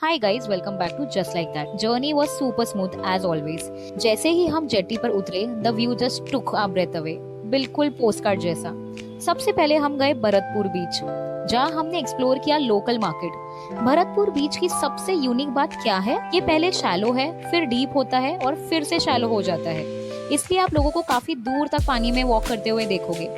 Hi guys, welcome back to just like that. Journey was super smooth as always. जैसे ही हम jetty पर उतरे, the view just took our breath away, बिल्कुल postcard जैसा। सबसे पहले हम गए भरतपुर बीच, जहाँ हमने एक्सप्लोर किया लोकल मार्केट। भरतपुर बीच की सबसे यूनिक बात क्या है? ये पहले शैलो है, फिर डीप होता है और फिर से शैलो हो जाता है, इसलिए आप लोगों को काफी दूर तक पानी में वॉक करते हुए देखोगे।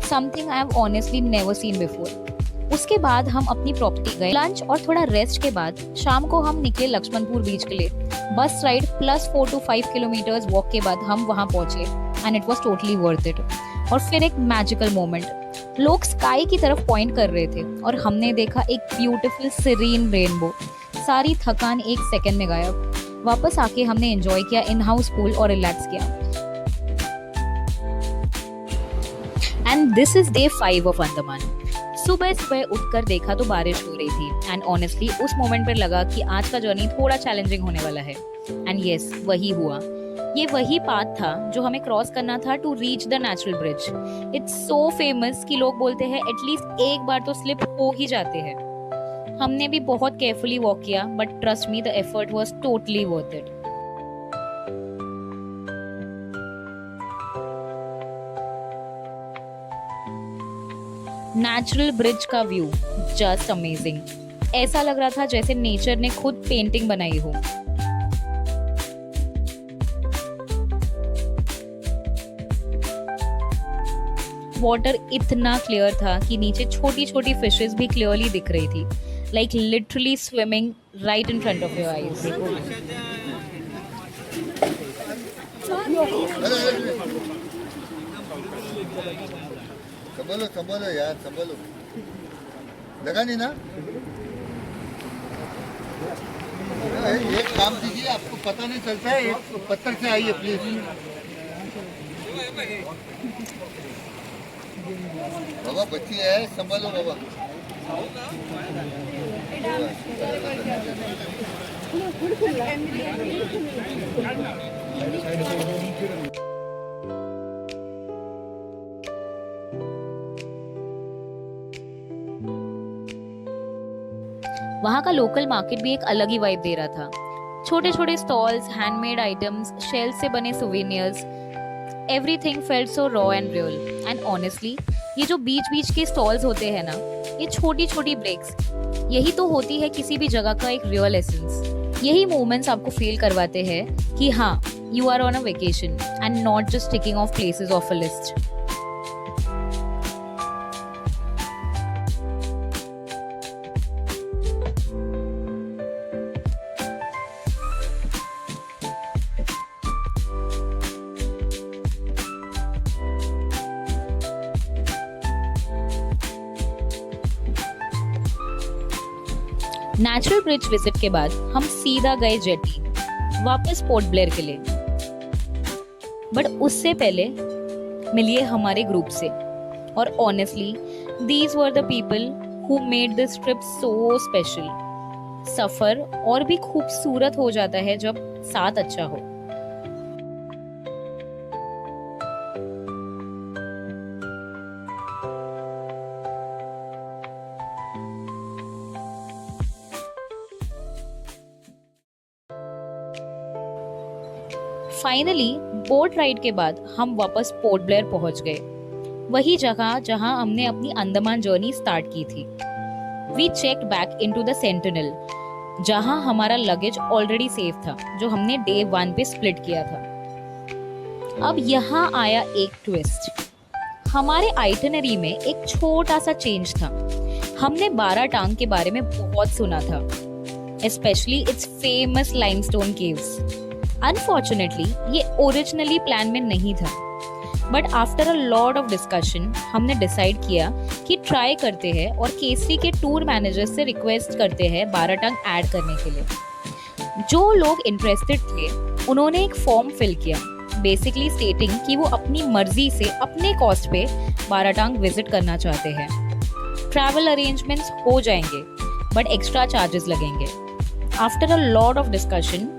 Something I have honestly never seen before. उसके बाद हम अपनी प्रॉपर्टी गए। लंच और थोड़ा रेस्ट के बाद शाम को हम निकले लक्ष्मणपुर बीच के लिए। बस ride plus 4 to 5 kilometres walk के बाद हम वहां पहुंचे and it was totally worth it. और फिर एक मैजिकल मोमेंट, लोग स्काई की तरफ पॉइंट कर रहे थे और हमने देखा एक ब्यूटीफुल सीरीन रेनबो। सारी थकान एक सेकंड में गायब। वापस आके हमने एंजॉय किया इन हाउस पूल और रिलैक्स किया। And this is day 5 of Andaman. सुबह सुबह उठकर देखा तो बारिश हो रही थी एंड ऑनेस्टली उस मोमेंट पर लगा कि आज का जर्नी थोड़ा चैलेंजिंग होने वाला है। एंड यस, वही हुआ। ये वही पाथ था जो हमें क्रॉस करना था to reach the natural bridge. It's so famous कि लोग बोलते हैं एटलीस्ट एक बार तो स्लिप हो ही जाते हैं। हमने भी बहुत केयरफुली वॉक किया, but trust me, the effort was totally worth it. Natural bridge का व्यू जस्ट अमेजिंग। ऐसा लग रहा था जैसे नेचर ने खुद पेंटिंग बनाई हो। वाटर इतना क्लियर था कि नीचे छोटी छोटी फिशेस भी क्लियरली दिख रही थी, like literally swimming right in front of your eyes. संभालो संभालो यार, संभालो। लगा नहीं ना? एक काम कीजिए, आपको पता नहीं चलता है, एक पत्थर से आइए प्लीज। बाबा बच्ची है, संभालो बाबा। वहाँ का लोकल मार्केट भी एक अलग ही वाइब दे रहा था। छोटे छोटे स्टॉल्स, हैंडमेड आइटम्स, शेल से बने souvenirs, everything felt so raw and real. And honestly ये जो बीच बीच के स्टॉल्स होते हैं ना, ये छोटी छोटी ब्रेक्स, यही तो होती है किसी भी जगह का एक रियल एसेंस। यही मोमेंट्स आपको फील करवाते हैं कि हाँ, you are on a vacation and not just ticking off places of a list. Natural bridge visit के बाद हम सीधा गए जेटी, वापस पोर्ट ब्लेयर के लिए। बट उससे पहले मिलिए हमारे ग्रुप से। और honestly these were the people who made this trip so special. सफर और भी खूबसूरत हो जाता है जब साथ अच्छा हो। फाइनली बोट राइड के बाद हम वापस पोर्ट ब्लेयर पहुंच गए, वही जगह जहां हमने अपनी अंडमान जर्नी स्टार्ट की थी। We checked back into the Sentinel, जहां हमारा लगेज ऑलरेडी सेफ था, जो हमने डे 1 पे स्प्लिट किया था। अब यहाँ आया एक ट्विस्ट। हमारे आइटिनरी में एक छोटा सा चेंज था। हमने 12 टांग के बारे में बहुत सुना था, specially it's famous limestone caves. Unfortunately ये ओरिजिनली प्लान में नहीं था, but after a lot of discussion हमने डिसाइड किया कि ट्राई करते हैं और केसरी के टूर मैनेजर से रिक्वेस्ट करते हैं 12 टंग ऐड करने के लिए। जो लोग इंटरेस्टेड थे उन्होंने एक फॉर्म फिल किया, बेसिकली स्टेटिंग कि वो अपनी मर्जी से अपने कॉस्ट पे 12 टंग विजिट करना चाहते हैं। ट्रैवल अरेंजमेंट्स हो जाएंगे, बट एक्स्ट्रा चार्जेस लगेंगे। After a lot of discussion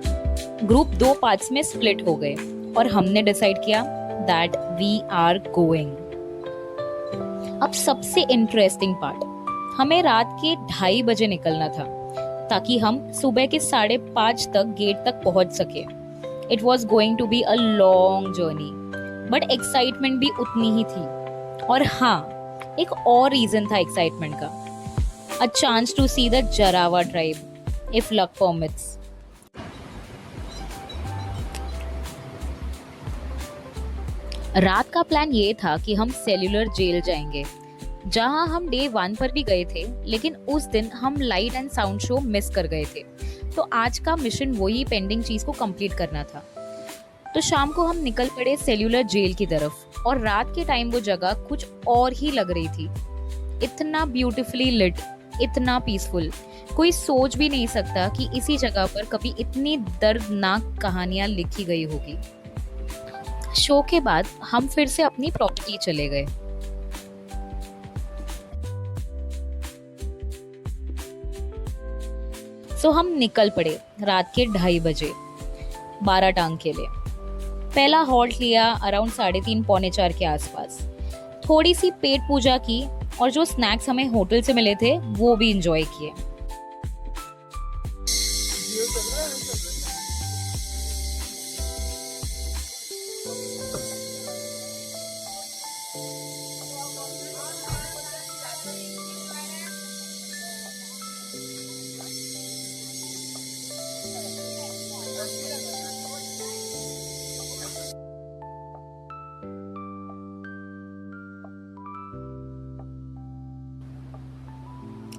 group 2 parts में स्प्लिट हो गए और हमने डिसाइड किया दैट वी आर गोइंग। अब सबसे इंटरेस्टिंग पार्ट, हमें रात के 2:30 बजे निकलना था। ताकि हम सुबह के 5:30 तक गेट तक पहुंच सके। It was going to be a long journey, but excitement भी उतनी ही थी। और हाँ, एक और रीजन था एक्साइटमेंट का, a chance to see the Jarawa tribe if luck permits. रात का प्लान ये था कि हम सेल्यूलर जेल जाएंगे, जहां हम डे 1 पर भी गए थे, लेकिन उस दिन हम light and sound show miss कर गए थे। तो आज का मिशन वही पेंडिंग चीज को कंप्लीट करना था। तो शाम को हम निकल पड़े सेल्यूलर जेल की तरफ, और रात के टाइम वो जगह कुछ और ही लग रही थी। इतना ब्यूटीफुली लिट, इतना पीसफुल, कोई सोच भी नहीं सकता कि इसी जगह पर कभी इतनी दर्दनाक कहानियां लिखी गई होगी। शो के बाद हम फिर से अपनी प्रॉपर्टी चले गए। सो हम निकल पड़े रात के 2:30 बजे बाराटांग के लिए। पहला हॉल्ट लिया अराउंड 3:30 पौने 4 के आसपास। थोड़ी सी पेट पूजा की, और जो स्नैक्स हमें होटल से मिले थे वो भी इंजॉय किए।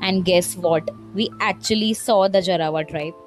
And guess what? We actually saw the Jarawa tribe.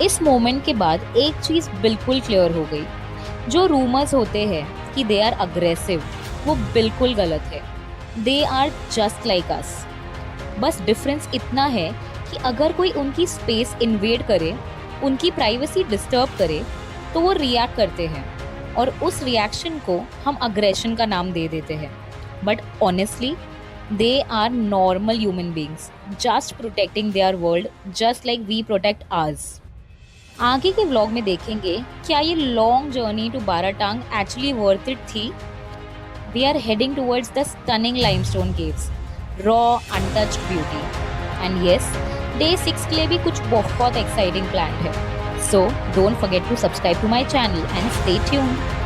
इस मोमेंट के बाद एक चीज बिल्कुल क्लियर हो गई, जो रूमर्स होते हैं कि दे आर अग्रेसिव, वो बिल्कुल गलत है। They are just like us. बस डिफरेंस इतना है कि अगर कोई उनकी स्पेस इन्वेड करे, उनकी प्राइवेसी डिस्टर्ब करे, तो वो रिएक्ट करते हैं, और उस रिएक्शन को हम अग्रेशन का नाम दे देते हैं। But honestly they are normal human beings, just protecting their world just like we protect ours. आगे के व्लॉग में देखेंगे क्या ये long journey to Baratang actually worth it थी। We are heading towards the stunning limestone caves, raw untouched beauty. And yes, day 6 के लिए भी कुछ बहुत एक्साइटिंग प्लान है। So don't forget to subscribe to my channel and stay tuned.